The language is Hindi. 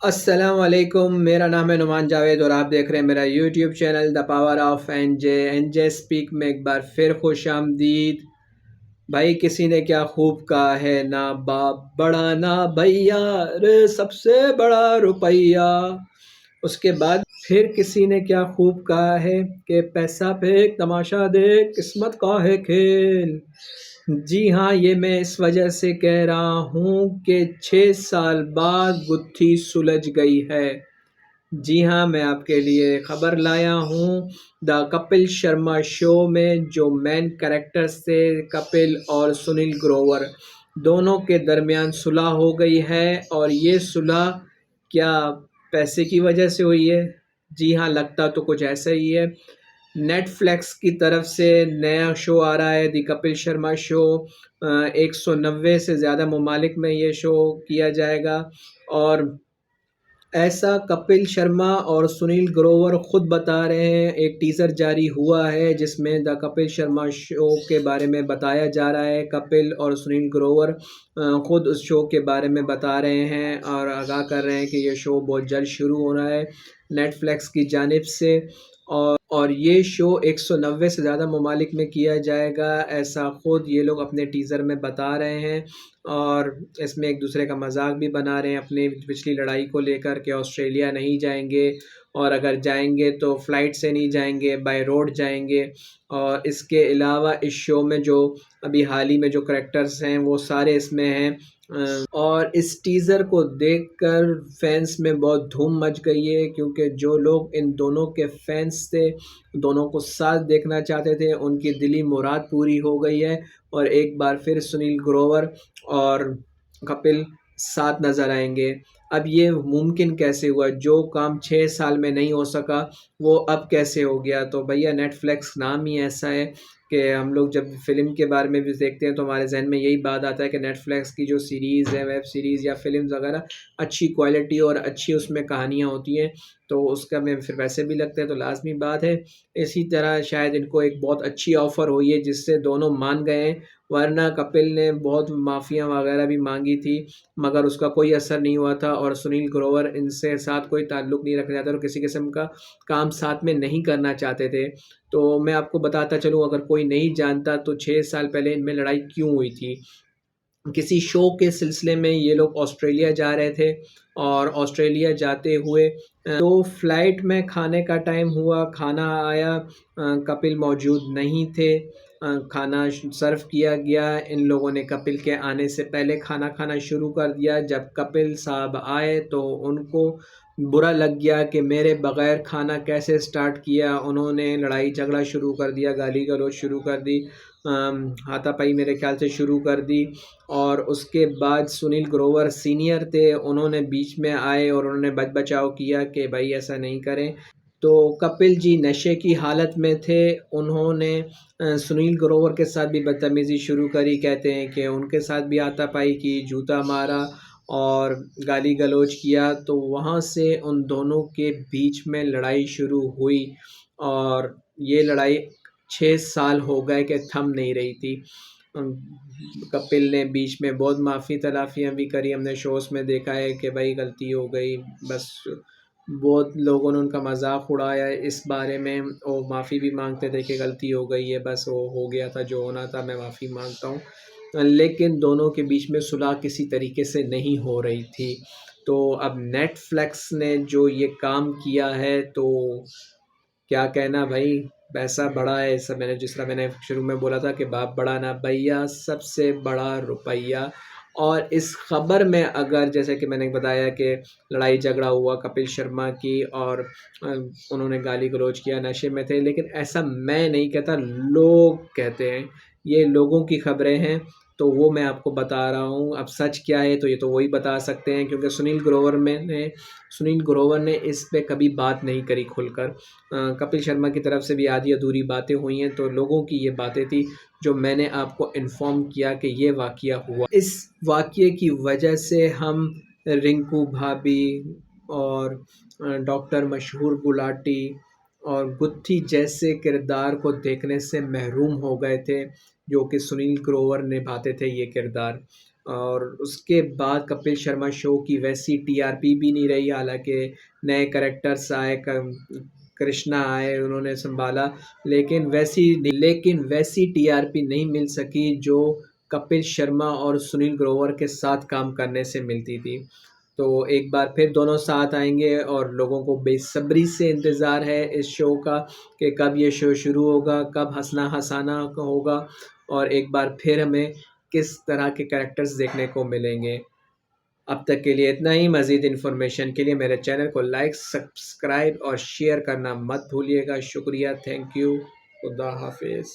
अस्सलाम वालेकुम। मेरा नाम है नुमान जावेद और आप देख रहे हैं मेरा YouTube channel the power of NJ speak में एक बार फिर खुश आमदीद। भाई किसी ने क्या खूब कहा है, ना बाप बड़ा ना भैया, रे सबसे बड़ा रुपया। उसके बाद फिर किसी ने क्या खूब कहा है कि पैसा फेंक तमाशा देख किस्मत का है खेल। जी हाँ, ये मैं इस वजह से कह रहा हूँ कि 6 साल बाद गुत्थी सुलझ गई है। जी हाँ, मैं आपके लिए खबर लाया हूँ। द कपिल शर्मा शो में जो मेन कैरेक्टर्स थे, कपिल और सुनील ग्रोवर, दोनों के दरमियान सुलह हो गई है। और ये सुलह क्या पैसे की वजह से हुई है? जी हाँ, लगता तो कुछ ऐसा ही है। नेटफ्लिक्स की तरफ से नया शो आ रहा है, द कपिल शर्मा शो। 190 से ज़्यादा ममालिक में ये शो किया जाएगा। और ऐसा कपिल शर्मा और सुनील ग्रोवर खुद बता रहे हैं। एक टीज़र जारी हुआ है जिसमें द कपिल शर्मा शो के बारे में बताया जा रहा है। कपिल और सुनील ग्रोवर खुद उस शो के बारे में बता रहे हैं और आगाह कर रहे हैं कि ये शो बहुत जल्द शुरू हो रहा है नेटफ्लिक्स की जानिब से। और ये शो 190 से ज़्यादा ममालिक में किया जाएगा, ऐसा ख़ुद ये लोग अपने टीज़र में बता रहे हैं। और इसमें एक दूसरे का मजाक भी बना रहे हैं अपनी पिछली लड़ाई को लेकर कि ऑस्ट्रेलिया नहीं जाएंगे, और अगर जाएंगे तो फ़्लाइट से नहीं जाएंगे, बाय रोड जाएंगे। और इसके अलावा इस शो में जो अभी हाल ही में जो करैक्टर्स हैं वो सारे इसमें हैं। और इस टीज़र को देखकर फैंस में बहुत धूम मच गई है, क्योंकि जो लोग इन दोनों के फैंस थे, दोनों को साथ देखना चाहते थे, उनकी दिली मुराद पूरी हो गई है। और एक बार फिर सुनील ग्रोवर और कपिल साथ नज़र आएंगे। अब ये मुमकिन कैसे हुआ? जो काम 6 साल में नहीं हो सका वो अब कैसे हो गया? तो भैया नेटफ्लिक्स नाम ही ऐसा है कि हम लोग जब फ़िल्म के बारे में भी देखते हैं तो हमारे जहन में यही बात आता है कि नेटफ्लिक्स की जो सीरीज़ है, वेब सीरीज़ या फ़िल्म्स वगैरह, अच्छी क्वालिटी और अच्छी उसमें कहानियाँ होती हैं, तो उसका में फिर पैसे भी लगते हैं, तो लाज़मी बात है। इसी तरह शायद इनको एक बहुत अच्छी ऑफ़र हुई है जिससे दोनों मान गए हैं। वरना कपिल ने बहुत माफ़ियाँ वगैरह भी मांगी थी, मगर उसका कोई असर नहीं हुआ था। और सुनील ग्रोवर इनसे साथ कोई ताल्लुक़ नहीं रखना चाहते और किसी किस्म का काम साथ में नहीं करना चाहते थे। तो मैं आपको बताता चलूँ, अगर कोई नहीं जानता, तो 6 साल पहले इनमें लड़ाई क्यों हुई थी। किसी शो के सिलसिले में ये लोग ऑस्ट्रेलिया जा रहे थे, और ऑस्ट्रेलिया जाते हुए तो फ़्लाइट में खाने का टाइम हुआ, खाना आया, कपिल मौजूद नहीं थे। खाना सर्व किया गया, इन लोगों ने कपिल के आने से पहले खाना खाना शुरू कर दिया। जब कपिल साहब आए तो उनको बुरा लग गया कि मेरे बग़ैर खाना कैसे स्टार्ट किया। उन्होंने लड़ाई झगड़ा शुरू कर दिया, गाली गलौज शुरू कर दी, हाथापाई मेरे ख़्याल से शुरू कर दी। और उसके बाद सुनील ग्रोवर सीनियर थे, उन्होंने बीच में आए और उन्होंने बच-बचाव किया कि भाई ऐसा नहीं करें। तो कपिल जी नशे की हालत में थे, उन्होंने सुनील ग्रोवर के साथ भी बदतमीज़ी शुरू करी। कहते हैं कि उनके साथ भी हाथापाई की, जूता मारा और गाली गलौज किया। तो वहाँ से उन दोनों के बीच में लड़ाई शुरू हुई, और ये लड़ाई 6 साल हो गए कि थम नहीं रही थी। अम, कपिल ने बीच में बहुत माफ़ी तलाफ़ियाँ भी करी, हमने शोज़ में देखा है कि भाई गलती हो गई, बस बहुत लोगों ने उनका मज़ाक उड़ाया इस बारे में, और माफ़ी भी माँगते थे कि गलती हो गई है, बस वो हो गया था जो होना था, मैं माफ़ी माँगता हूँ। लेकिन दोनों के बीच में सुलह किसी तरीके से नहीं हो रही थी। तो अब नेटफ्लिक्स ने जो ये काम किया है, तो क्या कहना भाई, पैसा बड़ा है। सब मैंने जिस तरह मैंने शुरू में बोला था कि बाप बड़ा ना भैया, सबसे बड़ा रुपया। और इस खबर में अगर जैसे कि मैंने बताया कि लड़ाई झगड़ा हुआ कपिल शर्मा की, और उन्होंने गाली गलौज किया, नशे में थे, लेकिन ऐसा मैं नहीं कहता, लोग कहते हैं। ये लोगों की खबरें हैं, तो वो मैं आपको बता रहा हूँ। अब सच क्या है तो ये तो वही बता सकते हैं, क्योंकि सुनील ग्रोवर ने इस पे कभी बात नहीं करी खुलकर। कपिल शर्मा की तरफ से भी आधी अधूरी बातें हुई हैं, तो लोगों की ये बातें थी जो मैंने आपको इन्फॉर्म किया कि ये वाक़या हुआ। इस वाक़ये की वजह से हम रिंकू भाभी और डॉक्टर मशहूर गुलाटी और गुत्थी जैसे किरदार को देखने से महरूम हो गए थे, जो कि सुनील ग्रोवर निभाते थे ये किरदार। और उसके बाद कपिल शर्मा शो की वैसी टीआरपी भी नहीं रही, हालांकि नए करेक्टर्स आए, कृष्णा आए, उन्होंने संभाला, लेकिन वैसी टीआरपी नहीं मिल सकी जो कपिल शर्मा और सुनील ग्रोवर के साथ काम करने से मिलती थी। तो एक बार फिर दोनों साथ आएंगे और लोगों को बेसब्री से इंतज़ार है इस शो का कि कब ये शो शुरू होगा, कब हंसना हंसाना होगा, और एक बार फिर हमें किस तरह के कैरेक्टर्स देखने को मिलेंगे। अब तक के लिए इतना ही। मज़ीद इन्फॉर्मेशन के लिए मेरे चैनल को लाइक, सब्सक्राइब और शेयर करना मत भूलिएगा। शुक्रिया, थैंक यू, खुदा हाफिज़।